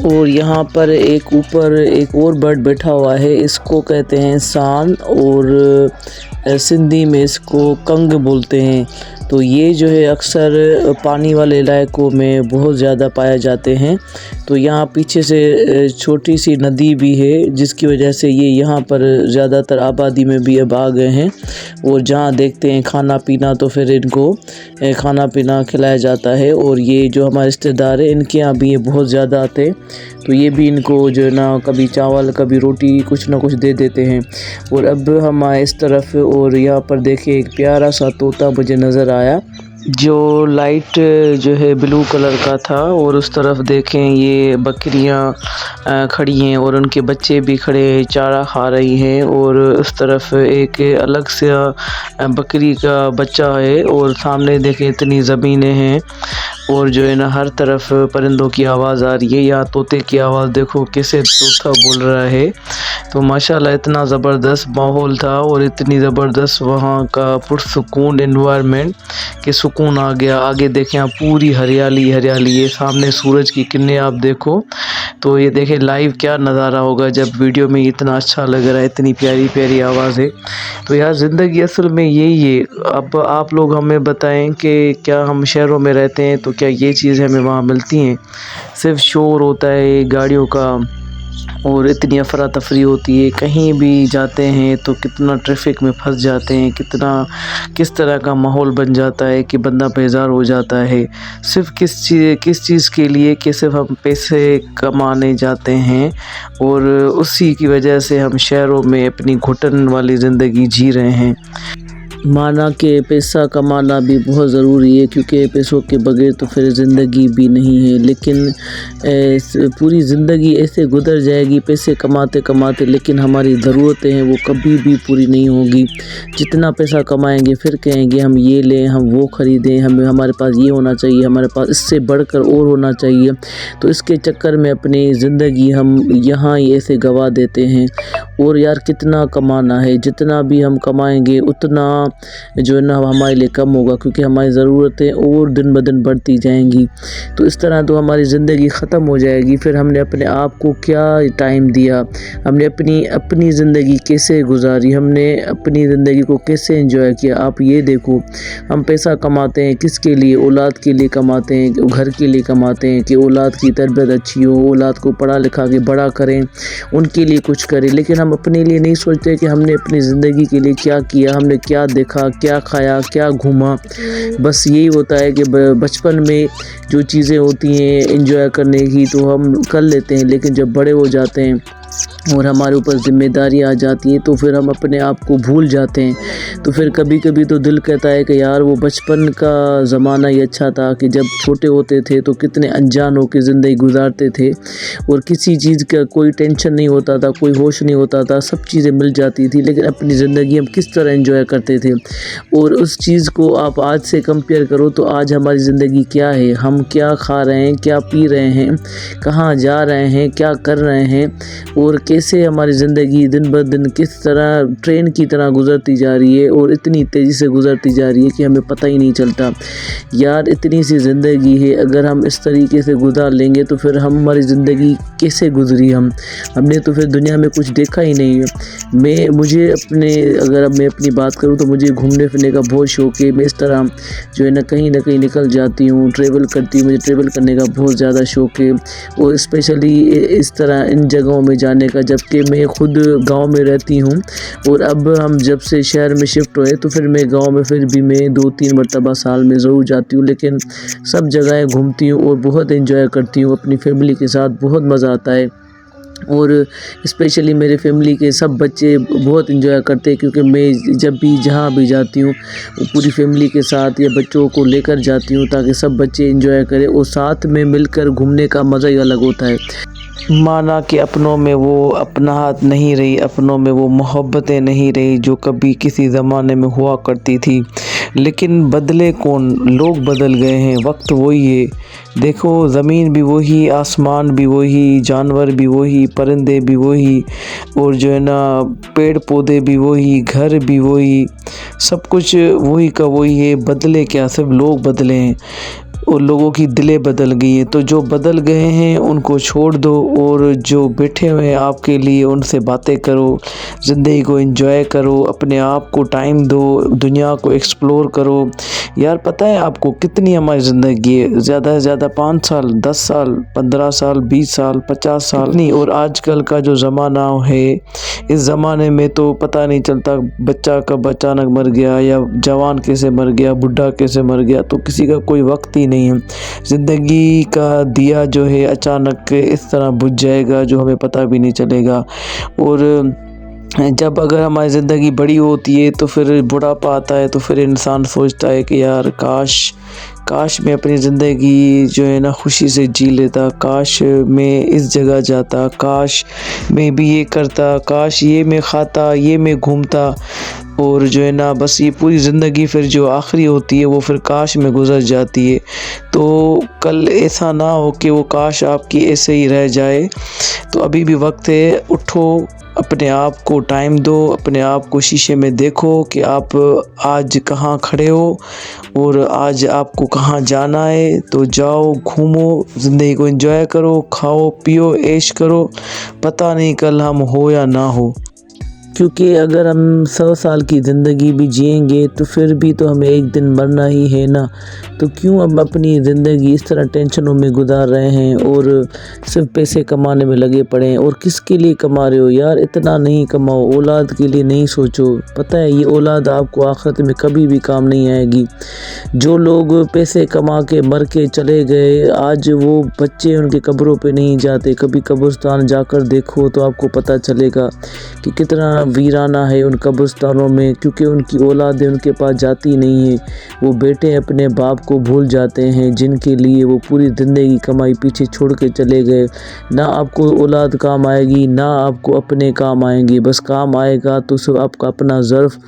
اور یہاں پر ایک اوپر ایک اور برڈ بیٹھا ہوا ہے، اس کو کہتے ہیں سان، اور سندھی میں اس کو کنگ بولتے ہیں۔ تو یہ جو ہے اکثر پانی والے علاقوں میں بہت زیادہ پائے جاتے ہیں۔ تو یہاں پیچھے سے چھوٹی سی ندی بھی ہے، جس کی وجہ سے یہ یہاں پر زیادہ تر آبادی میں بھی اب آ گئے ہیں، اور جہاں دیکھتے ہیں کھانا پینا تو پھر ان کو کھانا پینا کھلایا جاتا ہے۔ اور یہ جو ہمارے رشتہ دار ہیں ان کے یہاں بھی یہ بہت زیادہ آتے ہیں، تو یہ بھی ان کو جو ہے نا کبھی چاول کبھی روٹی کچھ نہ کچھ دے دیتے ہیں۔ اور اب ہم آئے اس طرف، اور یہاں پر دیکھیں ایک پیارا سا طوطا مجھے نظر آیا، جو لائٹ جو ہے بلو کلر کا تھا، اور اس طرف دیکھیں یہ بکریاں کھڑی ہیں اور ان کے بچے بھی کھڑے ہیں، چارہ کھا رہی ہیں، اور اس طرف ایک الگ سے بکری کا بچہ ہے، اور سامنے دیکھیں اتنی زمینیں ہیں، اور جو ہے نا ہر طرف پرندوں کی آواز آ رہی ہے۔ یہاں طوطے کی آواز دیکھو کیسے طوطا بول رہا ہے۔ تو ماشاءاللہ اتنا زبردست ماحول تھا، اور اتنی زبردست وہاں کا پرسکون انوائرمنٹ کہ سکون آ گیا۔ آگے دیکھیں آپ پوری ہریالی ہریالی، یہ سامنے سورج کی کرنیں آپ دیکھو، تو یہ دیکھیں لائیو کیا نظارہ ہوگا جب ویڈیو میں اتنا اچھا لگ رہا ہے، اتنی پیاری پیاری آواز ہے۔ تو یار زندگی اصل میں یہی ہے۔ اب آپ لوگ ہمیں بتائیں کہ کیا ہم شہروں میں رہتے ہیں تو کیا یہ چیزیں ہمیں وہاں ملتی ہیں؟ صرف شور ہوتا ہے گاڑیوں کا، اور اتنی افراتفری ہوتی ہے، کہیں بھی جاتے ہیں تو کتنا ٹریفک میں پھنس جاتے ہیں، کس طرح کا ماحول بن جاتا ہے کہ بندہ بیزار ہو جاتا ہے، صرف کس چیز کے لیے کہ صرف ہم پیسے کمانے جاتے ہیں، اور اسی کی وجہ سے ہم شہروں میں اپنی گھٹن والی زندگی جی رہے ہیں۔ مانا کہ پیسہ کمانا بھی بہت ضروری ہے، کیونکہ پیسوں کے بغیر تو پھر زندگی بھی نہیں ہے، لیکن پوری زندگی ایسے گزر جائے گی پیسے کماتے کماتے، لیکن ہماری ضرورتیں ہیں وہ کبھی بھی پوری نہیں ہوگی۔ جتنا پیسہ کمائیں گے پھر کہیں گے ہم یہ لیں، ہم وہ خریدیں، ہمارے پاس یہ ہونا چاہیے، ہمارے پاس اس سے بڑھ کر اور ہونا چاہیے۔ تو اس کے چکر میں اپنی زندگی ہم یہاں ہی ایسے گوا دیتے ہیں۔ اور یار کتنا کمانا ہے، جتنا بھی ہم کمائیں گے اتنا جو ہے نا ہمارے لیے کم ہوگا، کیونکہ ہماری ضرورتیں اور دن بدن بڑھتی جائیں گی۔ تو اس طرح تو ہماری زندگی ختم ہو جائے گی، پھر ہم نے اپنے آپ کو کیا ٹائم دیا، ہم نے اپنی زندگی کیسے گزاری، ہم نے اپنی زندگی کو کیسے انجوائے کیا۔ آپ یہ دیکھو ہم پیسہ کماتے ہیں کس کے لیے؟ اولاد کے لیے کماتے ہیں، گھر کے لیے کماتے ہیں کہ اولاد کی تربیت اچھی ہو، اولاد کو پڑھا لکھا کے بڑا کریں، ان کے لیے کچھ کریں، لیکن ہم اپنے لیے نہیں سوچتے کہ ہم نے اپنی زندگی کے لیے کیا کیا، ہم نے کیا دیکھا، کیا کھایا، کیا گھوما۔ بس یہی ہوتا ہے کہ بچپن میں جو چیزیں ہوتی ہیں انجوائے کرنے کی تو ہم کر لیتے ہیں، لیکن جب بڑے ہو جاتے ہیں اور ہمارے اوپر ذمہ داریاں آ جاتی ہیں تو پھر ہم اپنے آپ کو بھول جاتے ہیں۔ تو پھر کبھی کبھی تو دل کہتا ہے کہ یار وہ بچپن کا زمانہ ہی اچھا تھا، کہ جب چھوٹے ہوتے تھے تو کتنے انجان ہو کے زندگی گزارتے تھے، اور کسی چیز کا کوئی ٹینشن نہیں ہوتا تھا، کوئی ہوش نہیں ہوتا تھا، سب چیزیں مل جاتی تھی، لیکن اپنی زندگی ہم کس طرح انجوائے کرتے تھے۔ اور اس چیز کو آپ آج سے کمپیئر کرو تو آج ہماری زندگی کیا ہے، ہم کیا کھا رہے ہیں، کیا پی رہے ہیں، کہاں جا رہے ہیں، کیا کر رہے ہیں، اور کیسے ہماری زندگی دن بہ دن کس طرح ٹرین کی طرح گزرتی جا رہی ہے، اور اتنی تیزی سے گزرتی جا رہی ہے کہ ہمیں پتہ ہی نہیں چلتا۔ یار اتنی سی زندگی ہے، اگر ہم اس طریقے سے گزار لیں گے تو پھر ہماری زندگی کیسے گزری، ہم نے تو پھر دنیا میں کچھ دیکھا ہی نہیں ہے۔ اگر میں اپنی بات کروں تو مجھے گھومنے پھرنے کا بہت شوق ہے، میں اس طرح جو ہے نا کہیں نہ کہیں نکل جاتی ہوں، ٹریول کرتی ہوں، مجھے ٹریول کرنے کا بہت زیادہ شوق ہے، اور اسپیشلی اس طرح ان جگہوں میں جانے کا، جبکہ میں خود گاؤں میں رہتی ہوں، اور اب ہم جب سے شہر میں شفٹ ہوئے تو پھر میں گاؤں میں پھر بھی میں 2-3 مرتبہ سال میں ضرور جاتی ہوں، لیکن سب جگہیں گھومتی ہوں اور بہت انجوائے کرتی ہوں، اپنی فیملی کے ساتھ بہت مزہ آتا ہے۔ اور اسپیشلی میرے فیملی کے سب بچے بہت انجوائے کرتے ہیں، کیونکہ میں جب بھی جہاں بھی جاتی ہوں پوری فیملی کے ساتھ یا بچوں کو لے کر جاتی ہوں تاکہ سب بچے انجوائے کریں، اور ساتھ میں مل کر گھومنے کا مزہ ہی الگ ہوتا ہے۔ مانا کہ اپنوں میں وہ اپناہت نہیں رہی، اپنوں میں وہ محبتیں نہیں رہی جو کبھی کسی زمانے میں ہوا کرتی تھی، لیکن بدلے کون؟ لوگ بدل گئے ہیں، وقت وہی ہے۔ دیکھو زمین بھی وہی، آسمان بھی وہی، جانور بھی وہی، پرندے بھی وہی، اور جو ہے نا پیڑ پودے بھی وہی، گھر بھی وہی، سب کچھ وہی کا وہی ہے، بدلے کیا؟ صرف لوگ بدلے ہیں۔ اور لوگوں کی دلیں بدل گئی ہیں، تو جو بدل گئے ہیں ان کو چھوڑ دو، اور جو بیٹھے ہوئے ہیں آپ کے لیے ان سے باتیں کرو، زندگی کو انجوائے کرو، اپنے آپ کو ٹائم دو، دنیا کو ایکسپلور کرو۔ یار پتہ ہے آپ کو کتنی ہماری زندگی ہے؟ زیادہ سے زیادہ 5 سال، 10 سال، 15 سال، 20 سال، 50 سال نہیں۔ اور آج کل کا جو زمانہ ہے، اس زمانے میں تو پتہ نہیں چلتا بچہ کب اچانک مر گیا، یا جوان کیسے مر گیا، بڈھا کیسے مر گیا، تو کسی کا کوئی وقت ہی نہیں ہے۔ زندگی کا دیا جو ہے اچانک اس طرح بجھ جائے گا جو ہمیں پتہ بھی نہیں چلے گا۔ اور جب اگر ہماری زندگی بڑی ہوتی ہے تو پھر بڑھاپا آتا ہے، تو پھر انسان سوچتا ہے کہ یار کاش میں اپنی زندگی جو ہے نا خوشی سے جی لیتا، کاش میں اس جگہ جاتا، کاش میں بھی یہ کرتا، کاش یہ میں کھاتا، یہ میں گھومتا۔ اور جو ہے نا بس یہ پوری زندگی پھر جو آخری ہوتی ہے وہ پھر کاش میں گزر جاتی ہے۔ تو کل ایسا نہ ہو کہ وہ کاش آپ کی ایسے ہی رہ جائے۔ تو ابھی بھی وقت ہے، اٹھو، اپنے آپ کو ٹائم دو، اپنے آپ کو شیشے میں دیکھو کہ آپ آج کہاں کھڑے ہو اور آج آپ کو کہاں جانا ہے۔ تو جاؤ، گھومو، زندگی کو انجوائے کرو، کھاؤ پیو، عیش کرو، پتہ نہیں کل ہم ہو یا نہ ہو۔ کیونکہ اگر ہم 100 سال کی زندگی بھی جئیں گے تو پھر بھی تو ہمیں ایک دن مرنا ہی ہے نا۔ تو کیوں ہم اپنی زندگی اس طرح ٹینشنوں میں گزار رہے ہیں اور صرف پیسے کمانے میں لگے پڑے ہیں؟ اور کس کے لیے کما رہے ہو یار؟ اتنا نہیں کماؤ، اولاد کے لیے نہیں سوچو۔ پتہ ہے یہ اولاد آپ کو آخرت میں کبھی بھی کام نہیں آئے گی۔ جو لوگ پیسے کما کے مر کے چلے گئے، آج وہ بچے ان کے قبروں پہ نہیں جاتے۔ کبھی قبرستان جا کر دیکھو تو آپ کو پتہ چلے گا کہ کتنا ویرانہ ہے ان قبرستانوں میں، کیونکہ ان کی اولادیں ان کے پاس جاتی نہیں ہیں۔ وہ بیٹے اپنے باپ کو بھول جاتے ہیں جن کے لیے وہ پوری زندگی کمائی پیچھے چھوڑ کے چلے گئے۔ نہ آپ کو اولاد کام آئے گی، نہ آپ کو اپنے کام آئیں گے۔ بس کام آئے گا تو صرف آپ کا اپنا ظرف،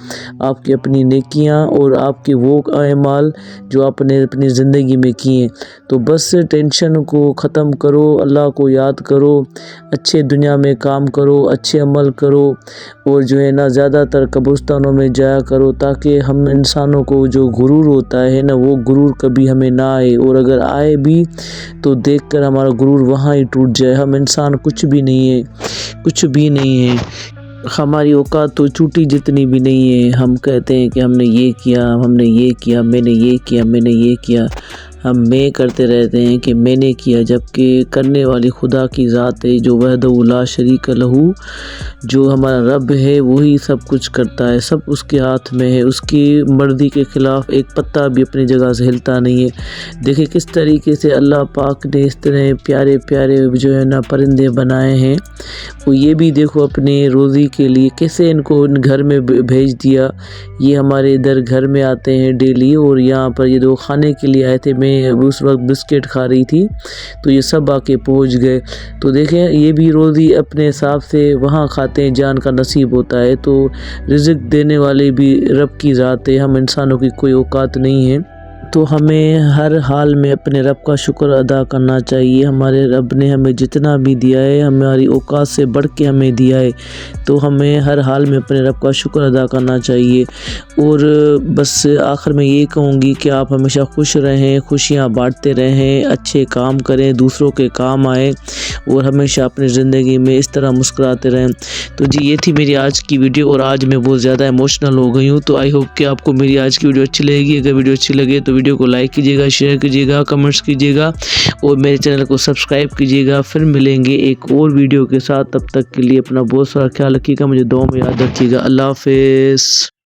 آپ کی اپنی نیکیاں اور آپ کے وہ اعمال جو آپ نے اپنی زندگی میں کیے۔ تو بس ٹینشن کو ختم کرو، اللہ کو یاد کرو، اچھے دنیا میں کام کرو، اچھے عمل کرو، اور جو ہے نا زیادہ تر قبرستانوں میں جایا کرو، تاکہ ہم انسانوں کو جو غرور ہوتا ہے نا وہ غرور کبھی ہمیں نہ آئے، اور اگر آئے بھی تو دیکھ کر ہمارا غرور وہاں ہی ٹوٹ جائے۔ ہم انسان کچھ بھی نہیں ہے، کچھ بھی نہیں ہے، ہماری اوقات تو چوٹی جتنی بھی نہیں ہے۔ ہم کہتے ہیں کہ ہم نے یہ کیا، ہم نے یہ کیا، میں نے یہ کیا، میں نے یہ کیا، ہم میں کرتے رہتے ہیں کہ میں نے کیا، جبکہ کرنے والی خدا کی ذات ہے جو وحدہ لا شریک لہو، جو ہمارا رب ہے وہی سب کچھ کرتا ہے، سب اس کے ہاتھ میں ہے۔ اس کی مرضی کے خلاف ایک پتا بھی اپنی جگہ سے ہلتا نہیں ہے۔ دیکھیں کس طریقے سے اللہ پاک نے اس طرح پیارے پیارے جو ہے نا پرندے بنائے ہیں، وہ یہ بھی دیکھو اپنے روزی کے لیے کیسے ان کو گھر میں بھیج دیا۔ یہ ہمارے ادھر گھر میں آتے ہیں ڈیلی، اور یہاں پر یہ دو کھانے کے لیے آئے تھے، میں اس وقت بسکٹ کھا رہی تھی تو یہ سب آ کے پہنچ گئے۔ تو دیکھیں یہ بھی روزی اپنے حساب سے وہاں کھاتے ہیں، جان کا نصیب ہوتا ہے۔ تو رزق دینے والے بھی رب کی ذات ہے، ہم انسانوں کی کوئی اوقات نہیں ہے۔ تو ہمیں ہر حال میں اپنے رب کا شکر ادا کرنا چاہیے۔ ہمارے رب نے ہمیں جتنا بھی دیا ہے ہماری اوقات سے بڑھ کے ہمیں دیا ہے، تو ہمیں ہر حال میں اپنے رب کا شکر ادا کرنا چاہیے۔ اور بس آخر میں یہ کہوں گی کہ آپ ہمیشہ خوش رہیں، خوشیاں بانٹتے رہیں، اچھے کام کریں، دوسروں کے کام آئیں، اور ہمیشہ اپنی زندگی میں اس طرح مسکراتے رہیں۔ تو جی یہ تھی میری آج کی ویڈیو، اور آج میں بہت زیادہ ایموشنل ہو گئی ہوں۔ تو آئی ہوپ کہ آپ کو میری آج کی ویڈیو اچھی لگے گی۔ اگر ویڈیو اچھی لگے تو ویڈیو کو لائک کیجیے گا، شیئر کیجیے گا، کمنٹس کیجیے گا، اور میرے چینل کو سبسکرائب کیجیے گا۔ پھر ملیں گے ایک اور ویڈیو کے ساتھ، تب تک کے لیے اپنا بہت سارا خیال رکھیے گا، مجھے دعاؤں میں یاد رکھیے گا۔ اللہ حافظ۔